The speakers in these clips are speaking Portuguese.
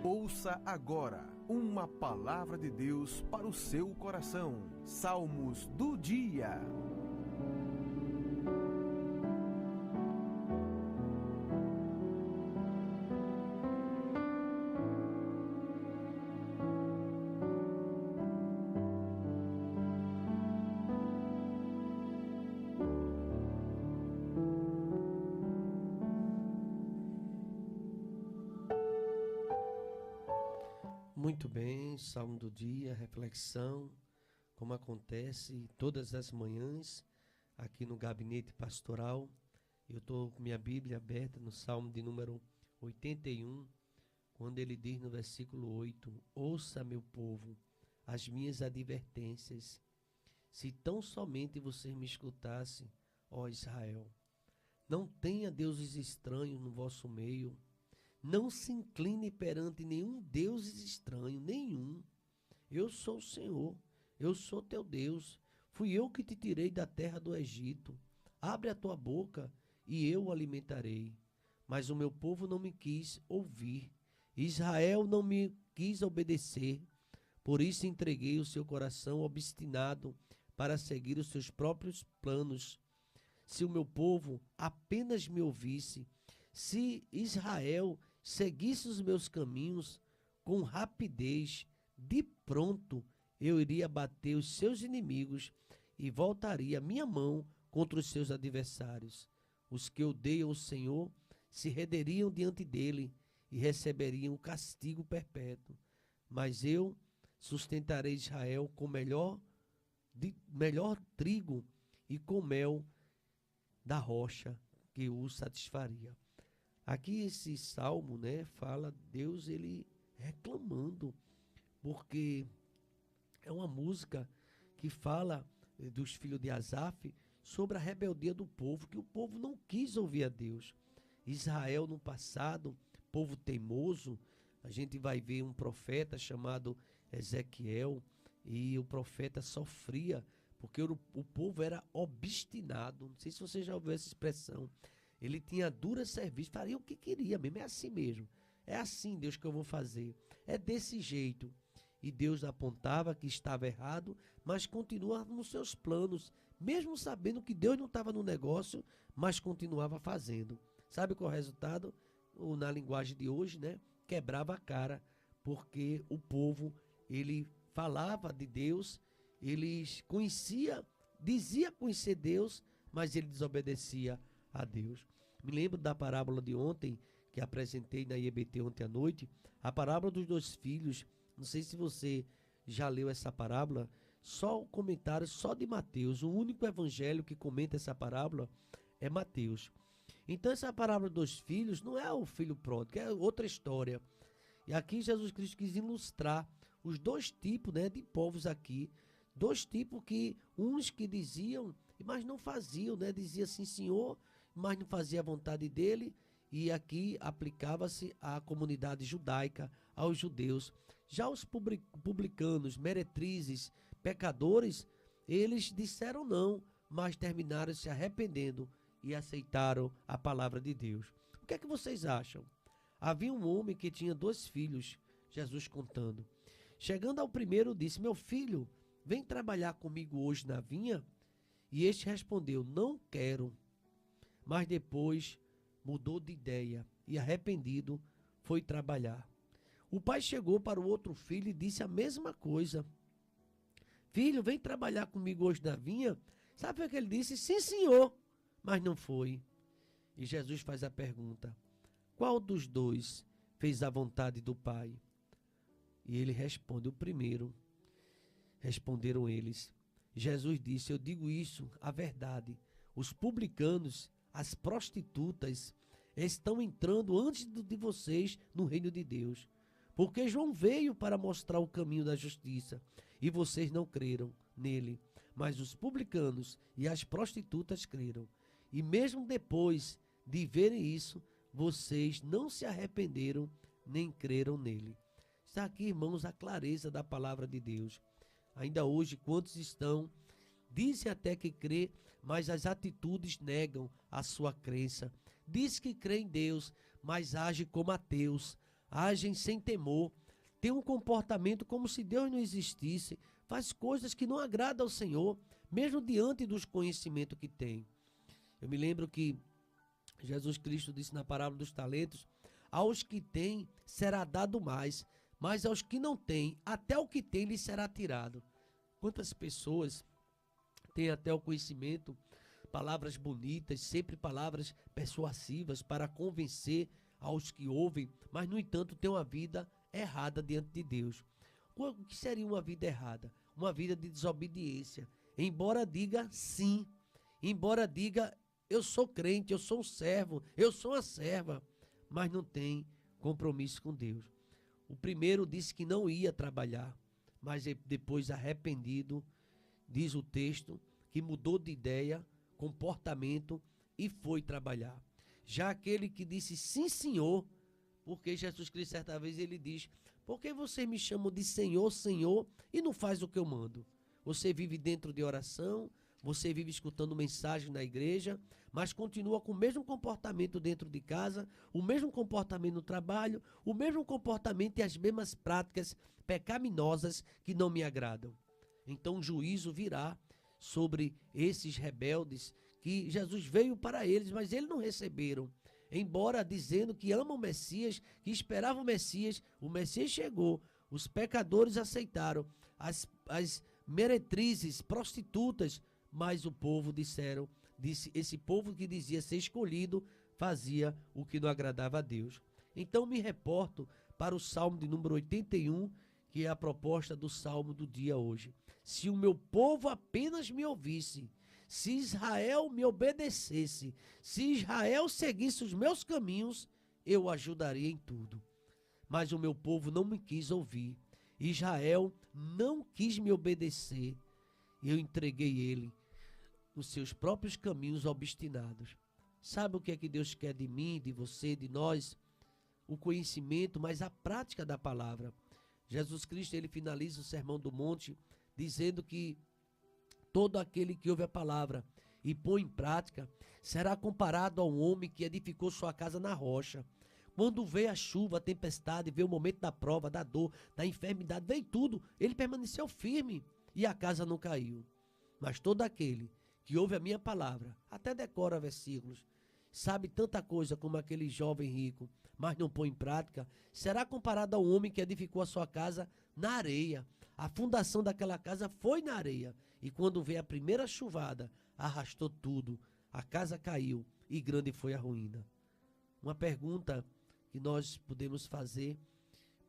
Ouça agora uma palavra de Deus para o seu coração. Salmos do dia. Muito bem, Salmo do dia, reflexão, como acontece todas as manhãs aqui no gabinete pastoral. Eu estou com minha Bíblia aberta no Salmo de número 81, quando ele diz no versículo 8: ouça, meu povo, as minhas advertências, se tão somente vocês me escutassem, ó Israel. Não tenha deuses estranhos no vosso meio. Não se incline perante nenhum Deus estranho, nenhum. Eu sou o Senhor, eu sou teu Deus. Fui eu que te tirei da terra do Egito. Abre a tua boca e eu o alimentarei. Mas o meu povo não me quis ouvir. Israel não me quis obedecer. Por isso entreguei o seu coração obstinado para seguir os seus próprios planos. Se o meu povo apenas me ouvisse, se Israel seguisse os meus caminhos com rapidez, de pronto eu iria bater os seus inimigos e voltaria minha mão contra os seus adversários. Os que odeiam o Senhor se renderiam diante dele e receberiam o castigo perpétuo. Mas eu sustentarei Israel com melhor trigo e com mel da rocha que o satisfaria. Aqui esse salmo, fala Deus, ele reclamando, porque é uma música que fala dos filhos de Asaf sobre a rebeldia do povo, que o povo não quis ouvir a Deus. Israel no passado, povo teimoso, a gente vai ver um profeta chamado Ezequiel, e o profeta sofria, porque o povo era obstinado. Não sei se você já ouviu essa expressão. Ele tinha dura serviço, faria o que queria mesmo, é assim mesmo. É assim, Deus, que eu vou fazer. É desse jeito. E Deus apontava que estava errado, mas continuava nos seus planos, mesmo sabendo que Deus não estava no negócio, mas continuava fazendo. Sabe qual é o resultado? Ou na linguagem de hoje, quebrava a cara, porque o povo, ele falava de Deus, eles dizia conhecer Deus, mas ele desobedecia a Deus. Me lembro da parábola de ontem, que apresentei na IEBT ontem à noite, a parábola dos dois filhos. Não sei se você já leu essa parábola, só o comentário só de Mateus, o único evangelho que comenta essa parábola é Mateus. Então essa parábola dos filhos não é o filho pródigo, é outra história. E aqui Jesus Cristo quis ilustrar os dois tipos de povos aqui, dois tipos que, uns que diziam, mas não faziam, dizia assim, Senhor, mas não fazia a vontade dele, e aqui aplicava-se à comunidade judaica, aos judeus. Já os publicanos, meretrizes, pecadores, eles disseram não, mas terminaram se arrependendo e aceitaram a palavra de Deus. O que é que vocês acham? Havia um homem que tinha 2 filhos, Jesus contando. Chegando ao primeiro, disse, meu filho, vem trabalhar comigo hoje na vinha? E este respondeu, não quero. Mas depois mudou de ideia e, arrependido, foi trabalhar. O pai chegou para o outro filho e disse a mesma coisa. Filho, vem trabalhar comigo hoje na vinha? Sabe o que ele disse? Sim, senhor. Mas não foi. E Jesus faz a pergunta, qual dos dois fez a vontade do pai? E ele responde, o primeiro. Responderam eles. Jesus disse, eu digo isso, a verdade. Os publicanos, as prostitutas, estão entrando antes de vocês no reino de Deus. Porque João veio para mostrar o caminho da justiça e vocês não creram nele. Mas os publicanos e as prostitutas creram. E mesmo depois de verem isso, vocês não se arrependeram nem creram nele. Está aqui, irmãos, a clareza da palavra de Deus. Ainda hoje, quantos dizem até que crê, mas as atitudes negam a sua crença. Diz que crê em Deus, mas age como ateus. agem sem temor, têm um comportamento como se Deus não existisse, faz coisas que não agradam ao Senhor, mesmo diante dos conhecimentos que tem. Eu me lembro que Jesus Cristo disse na parábola dos talentos: aos que têm será dado mais, mas aos que não têm, até o que têm lhes será tirado. Quantas pessoas têm até o conhecimento, palavras bonitas, sempre palavras persuasivas para convencer aos que ouvem, mas no entanto têm uma vida errada diante de Deus. O que seria uma vida errada? Uma vida de desobediência. Embora diga sim, embora diga eu sou crente, eu sou um servo, eu sou uma serva, mas não tem compromisso com Deus. O primeiro disse que não ia trabalhar, mas depois arrependido, diz o texto, que mudou de ideia, comportamento e foi trabalhar. Já aquele que disse sim, Senhor, porque Jesus Cristo certa vez ele diz: por que vocês me chamam de Senhor, Senhor, e não faz o que eu mando? Você vive dentro de oração, você vive escutando mensagem na igreja, mas continua com o mesmo comportamento dentro de casa, o mesmo comportamento no trabalho, o mesmo comportamento e as mesmas práticas pecaminosas que não me agradam. Então o juízo virá sobre esses rebeldes que Jesus veio para eles, mas eles não receberam. Embora dizendo que amam o Messias, que esperavam o Messias chegou, os pecadores aceitaram, as meretrizes, prostitutas, mas o povo disse, esse povo que dizia ser escolhido, fazia o que não agradava a Deus. Então me reporto para o Salmo de número 81, que é a proposta do Salmo do dia hoje. Se o meu povo apenas me ouvisse, se Israel me obedecesse, se Israel seguisse os meus caminhos, eu ajudaria em tudo. Mas o meu povo não me quis ouvir. Israel não quis me obedecer. Eu entreguei ele nos seus próprios caminhos obstinados. Sabe o que é que Deus quer de mim, de você, de nós? O conhecimento, mas a prática da palavra. Jesus Cristo, ele finaliza o Sermão do Monte dizendo que todo aquele que ouve a palavra e põe em prática será comparado a um homem que edificou sua casa na rocha. Quando veio a chuva, a tempestade, veio o momento da prova, da dor, da enfermidade, veio tudo, ele permaneceu firme e a casa não caiu. Mas todo aquele que ouve a minha palavra, até decora versículos, sabe tanta coisa como aquele jovem rico, mas não põe em prática, será comparado a um homem que edificou a sua casa na areia. A fundação daquela casa foi na areia. E quando veio a primeira chuvada, arrastou tudo. A casa caiu e grande foi a ruína. Uma pergunta que nós podemos fazer,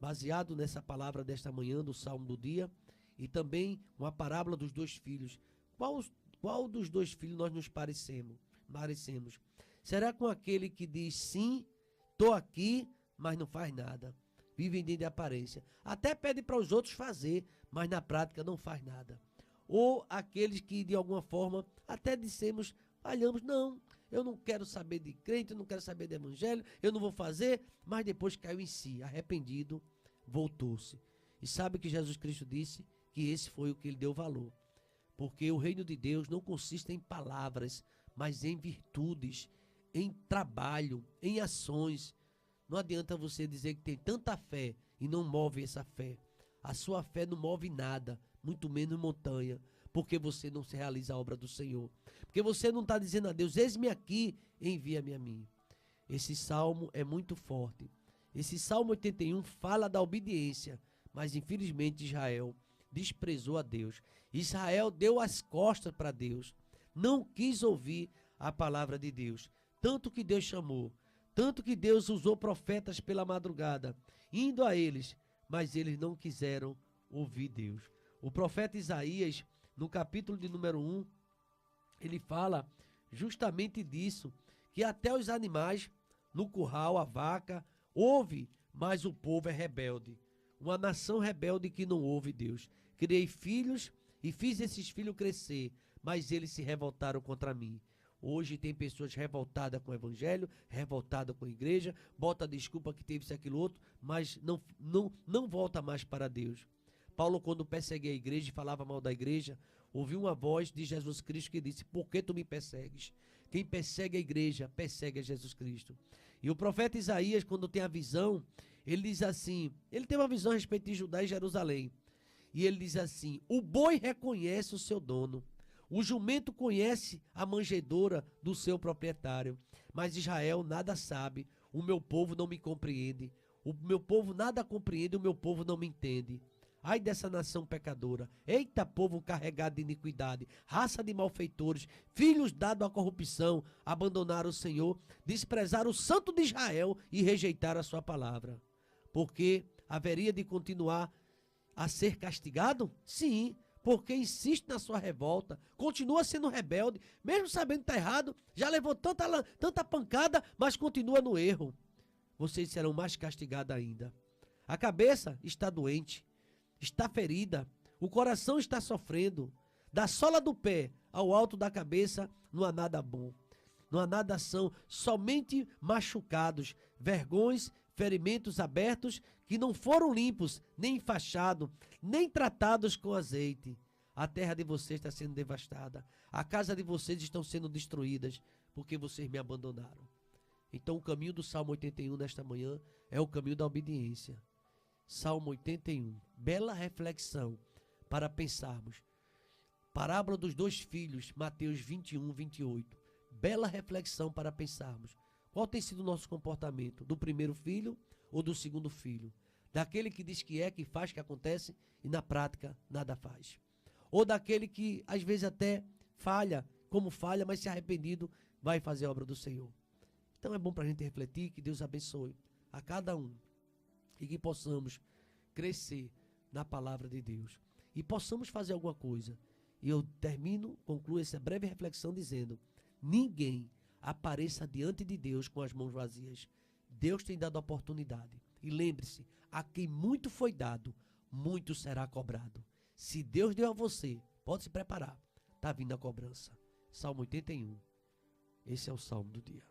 baseado nessa palavra desta manhã, do Salmo do dia, e também uma parábola dos dois filhos. Qual dos dois filhos nós nos parecemos? Será com aquele que diz sim, estou aqui, mas não faz nada? Vivem dentro de aparência. Até pede para os outros fazer, mas na prática não faz nada. Ou aqueles que de alguma forma até dissemos, falhamos, não, eu não quero saber de crente, eu não quero saber de evangelho, eu não vou fazer, mas depois caiu em si, arrependido, voltou-se. E sabe que Jesus Cristo disse? Que esse foi o que ele deu valor. Porque o reino de Deus não consiste em palavras, mas em virtudes, em trabalho, em ações. Não adianta você dizer que tem tanta fé e não move essa fé. A sua fé não move nada, muito menos montanha, porque você não se realiza a obra do Senhor. Porque você não está dizendo a Deus, eis-me aqui, envia-me a mim. Esse salmo é muito forte. Esse Salmo 81 fala da obediência, mas infelizmente Israel desprezou a Deus. Israel deu as costas para Deus, não quis ouvir a palavra de Deus. Tanto que Deus chamou, tanto que Deus usou profetas pela madrugada, indo a eles, mas eles não quiseram ouvir Deus. O profeta Isaías, no capítulo de número 1, ele fala justamente disso, que até os animais, no curral, a vaca, ouve, mas o povo é rebelde. Uma nação rebelde que não ouve Deus. Criei filhos e fiz esses filhos crescer, mas eles se revoltaram contra mim. Hoje tem pessoas revoltadas com o evangelho, revoltadas com a igreja, bota a desculpa que teve isso, aquilo, outro, mas não volta mais para Deus. Paulo, quando perseguia a igreja e falava mal da igreja, ouviu uma voz de Jesus Cristo que disse, por que tu me persegues? Quem persegue a igreja, persegue a Jesus Cristo. E o profeta Isaías, quando tem a visão, Ele diz assim, ele tem uma visão a respeito de Judá e Jerusalém. E ele diz assim, o boi reconhece o seu dono, o jumento conhece a manjedoura do seu proprietário, mas Israel nada sabe, o meu povo não me compreende, o meu povo nada compreende, o meu povo não me entende. Ai dessa nação pecadora, eita povo carregado de iniquidade, raça de malfeitores, filhos dados à corrupção, abandonaram o Senhor, desprezaram o Santo de Israel e rejeitaram a sua palavra. Porque haveria de continuar a ser castigado? Sim, porque insiste na sua revolta, continua sendo rebelde, mesmo sabendo que está errado, já levou tanta pancada, mas continua no erro. Vocês serão mais castigados ainda. A cabeça está doente, está ferida, o coração está sofrendo. Da sola do pé ao alto da cabeça não há nada bom. Não há nada são, somente machucados, vergões, ferimentos abertos que não foram limpos, nem enfaixados, nem tratados com azeite. A terra de vocês está sendo devastada. A casa de vocês estão sendo destruídas porque vocês me abandonaram. Então o caminho do Salmo 81 nesta manhã é o caminho da obediência. Salmo 81, bela reflexão para pensarmos. Parábola dos dois filhos, Mateus 21, 28. Bela reflexão para pensarmos. Qual tem sido o nosso comportamento? Do primeiro filho ou do segundo filho? Daquele que diz que é, que faz, que acontece e na prática nada faz. Ou daquele que às vezes até falha, como falha, mas se arrependido vai fazer a obra do Senhor. Então é bom para a gente refletir, que Deus abençoe a cada um e que possamos crescer na palavra de Deus e possamos fazer alguma coisa. E eu concluo essa breve reflexão dizendo, ninguém apareça diante de Deus com as mãos vazias. Deus tem dado oportunidade. E lembre-se, a quem muito foi dado, muito será cobrado. Se Deus deu a você, pode se preparar. Está vindo a cobrança. Salmo 81. Esse é o Salmo do dia.